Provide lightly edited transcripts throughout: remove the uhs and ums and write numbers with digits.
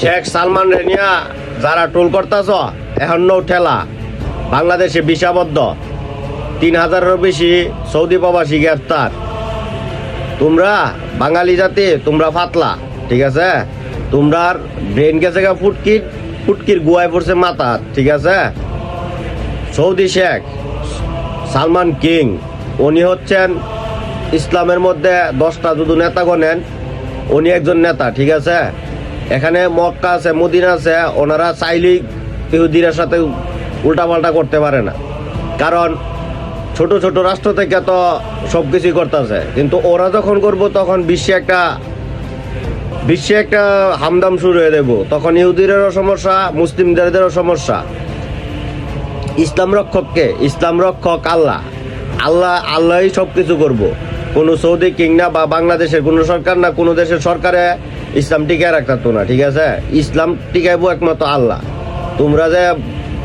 শেখ সালমান রেনিয়া যারা টোল করতেছ এখন নৌ ঠেলা বাংলাদেশে বিষাবদ্ধ 3000-এরও বেশি সৌদি প্রবাসী গ্রেফতার। তোমরা বাঙালি জাতি, তোমরা ফাতলা, ঠিক আছে? তোমরার ব্রেন গেছে গা ফুটকির গুয়ায় পড়ছে মাথা, ঠিক আছে? সৌদি শেখ সালমান কিং উনি হচ্ছেন ইসলামের মধ্যে 10টা যদি নেতা গণেন উনি একজন নেতা, ঠিক আছে? এখানে মক্কা আছে, মদিনা আছে, ওনারা চাইলেই ইহুদিদের সাথে উল্টাপাল্টা করতে পারে না, কারণ ছোট ছোট রাষ্ট্র থেকে তো সব কিছুই করতেছে। কিন্তু ওরা যখন করবো তখন বিশ্বে একটা হামদাম শুরু হয়ে দেবো, তখন ইহুদিদেরও সমস্যা, মুসলিমদেরও সমস্যা। ইসলাম রক্ষক আল্লাহই সব কিছু করবো। কোনো সৌদি কিং না বা বাংলাদেশের কোনো সরকার না, কোনো দেশের সরকারে ইসলাম টিকায় রাখতো না, ঠিক আছে? ইসলাম টিকাইবো একমাত্র আল্লাহ। তোমরা যে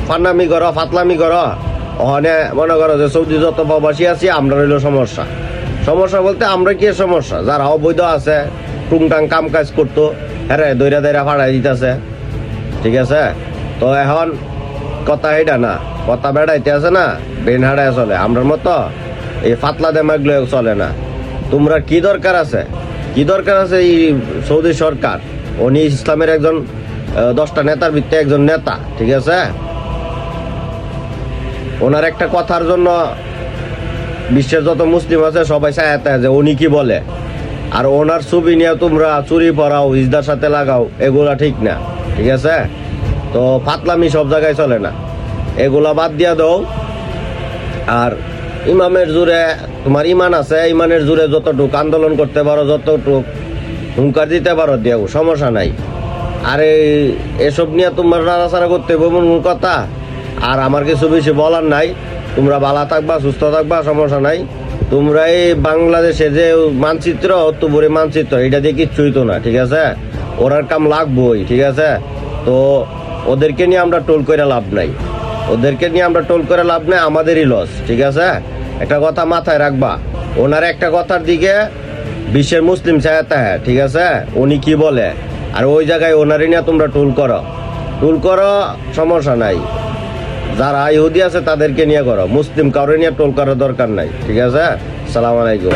ফান্নামি করো, ফাতলামি করো, ওখানে মনে করো যে সৌদি যত প্রবাসী আছি আমরা রইল সমস্যা বলতে আমরা কি সমস্যা? যারা অবৈধ আছে, টুংটাং কাম কাজ করতো, হ্যাঁ দৈরা ফাড়াই দিতেছে, ঠিক আছে? তো এখন কথা এটা না, কথা বেড়াইতে আছে না, বেন হাড়ায় চলে। আমরার মতো এই ফাতলা দেমাগগুলো চলে না। তোমরা কি দরকার আছে এই সৌদি সরকার? উনি ইসলামের একজন 10টা নেতার ভিত্তি একজন নেতা, ঠিক আছে? ওনার একটা কথার জন্য বিশ্বের যত মুসলিম আছে সবাই চাইতে যে উনি কি বলে। আর ওনার ছবি নিয়ে তোমরা চুরি পরাও, ইজদার সাথে লাগাও, এগুলা ঠিক না, ঠিক আছে? তো ফাতলামি সব জায়গায় চলে না, এগুলা বাদ দিয়া দাও। আর ইমামের জোরে, তোমার ইমান আছে, ইমানের জোরে যতটুক আন্দোলন করতে পারো, যতটুক হুঙ্কার দিতে পারো দেও, সমস্যা নাই। আর এসব নিয়ে তোমার নাড়াচাড়া করতে মূল কথা। আর আমার কিছু বেশি বলার নাই, তোমরা ভালো থাকবা, সুস্থ থাকবা, সমস্যা নাই। তোমরা এই বাংলাদেশে যে মানচিত্র, অত্তবরী মানচিত্র, এটা দিয়ে কিচ্ছুই তো না, ঠিক আছে? ওরার কাম লাগবোই, ঠিক আছে? তো ওদেরকে নিয়ে আমরা টোল করে লাভ নাই, আমাদেরই লস, ঠিক আছে? একটা কথা মাথায় রাখবা, ওনার একটা কথার দিকে বিশ্বের মুসলিম চাইতে, হ্যাঁ ঠিক আছে? উনি কি বলে, আর ওই জায়গায় ওনারই নিয়ে তোমরা টোল করো, সমস্যা নাই। যারা ইহুদি আছে তাদেরকে নিয়ে করো, মুসলিম কাউরে নিয়ে টোল করার দরকার নাই, ঠিক আছে? আসসালামু আলাইকুম।